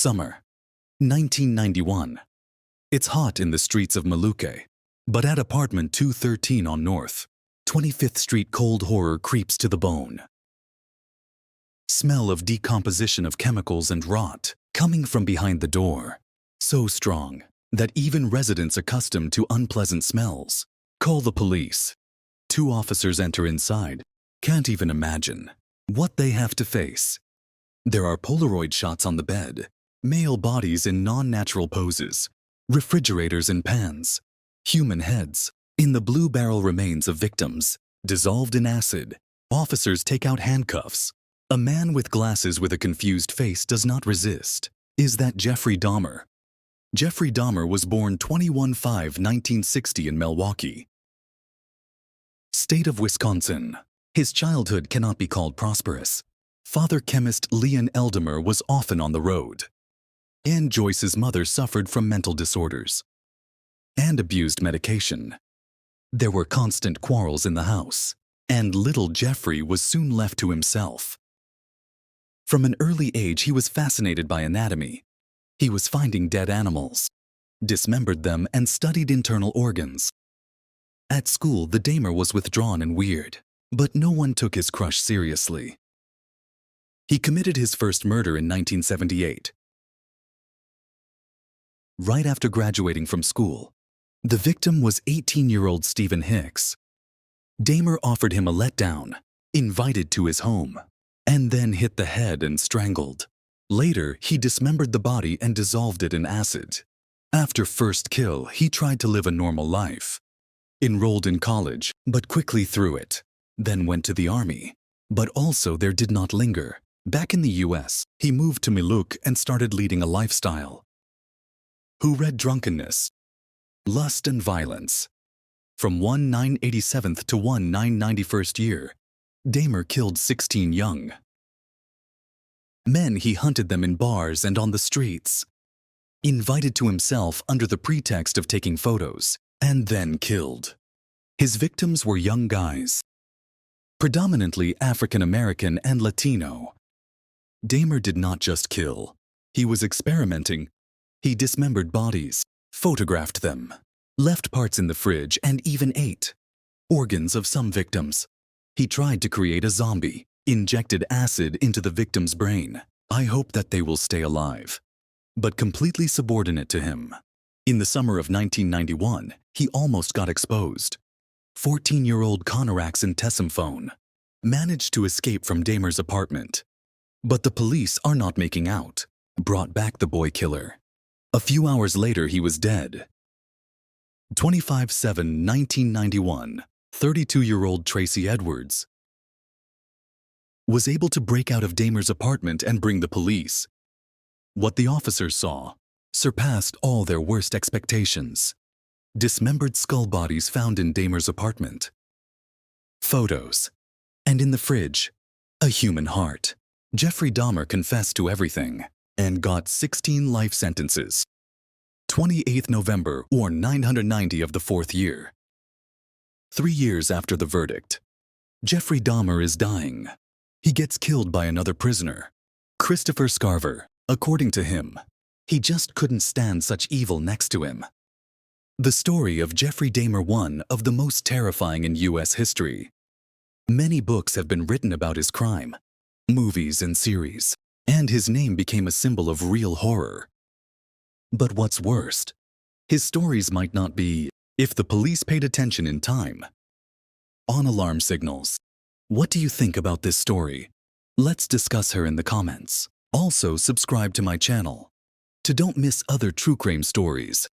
Summer, 1991. It's hot in the streets of Maluke, but at apartment 213 on North 25th Street, cold horror creeps to the bone. Smell of decomposition of chemicals and rot coming from behind the door, so strong that even residents accustomed to unpleasant smells call the police. 2 officers enter inside, can't even imagine what they have to face. There are Polaroid shots on the bed, male bodies in non-natural poses, refrigerators and pans, human heads. In the blue barrel remains of victims, dissolved in acid. Officers take out handcuffs. A man with glasses with a confused face does not resist. Is that Jeffrey Dahmer? Jeffrey Dahmer was born 21/5/1960 in Milwaukee, state of Wisconsin. His childhood cannot be called prosperous. Father chemist Leon Eldamer was often on the road. Ann Joyce's mother suffered from mental disorders and abused medication. There were constant quarrels in the house, and little Jeffrey was soon left to himself. From an early age, he was fascinated by anatomy. He was finding dead animals, dismembered them, and studied internal organs. At school, the Dahmer was withdrawn and weird, but no one took his crush seriously. He committed his first murder in 1978. Right after graduating from school, the victim was 18-year-old Stephen Hicks. Dahmer offered him a letdown, invited to his home, and then hit the head and strangled. Later, he dismembered the body and dissolved it in acid. After first kill, he tried to live a normal life. Enrolled in college, but quickly threw it. Then went to the army, but also there did not linger. Back in the US, he moved to Milwaukee and started leading a lifestyle. Who read drunkenness, lust and violence. From 1987th to 1991st year, Dahmer killed 16 young men. He hunted them in bars and on the streets, invited to himself under the pretext of taking photos, and then killed. His victims were young guys, predominantly African American and Latino. Dahmer did not just kill. He was experimenting. He dismembered bodies, photographed them, left parts in the fridge, and even ate organs of some victims. He tried to create a zombie, injected acid into the victim's brain. I hope that they will stay alive, but completely subordinate to him. In the summer of 1991, he almost got exposed. 14-year-old Conarax Tessimphone managed to escape from Dahmer's apartment, but the police are not making out. Brought back the boy killer. A few hours later, he was dead. 25/7/1991, 32-year-old Tracy Edwards was able to break out of Dahmer's apartment and bring the police. What the officers saw surpassed all their worst expectations. Dismembered skull bodies found in Dahmer's apartment, photos, and in the fridge, a human heart. Jeffrey Dahmer confessed to everything and got 16 life sentences. 28th November or 990 of the 4th year. 3 years after the verdict, Jeffrey Dahmer is dying. He gets killed by another prisoner, Christopher Scarver. According to him, he just couldn't stand such evil next to him. The story of Jeffrey Dahmer, one of the most terrifying in U.S. history. Many books have been written about his crime, movies and series, and his name became a symbol of real horror. But what's worst, his stories might not be, if the police paid attention in time, on alarm signals. What do you think about this story? Let's discuss her in the comments. Also, subscribe to my channel to don't miss other true crime stories.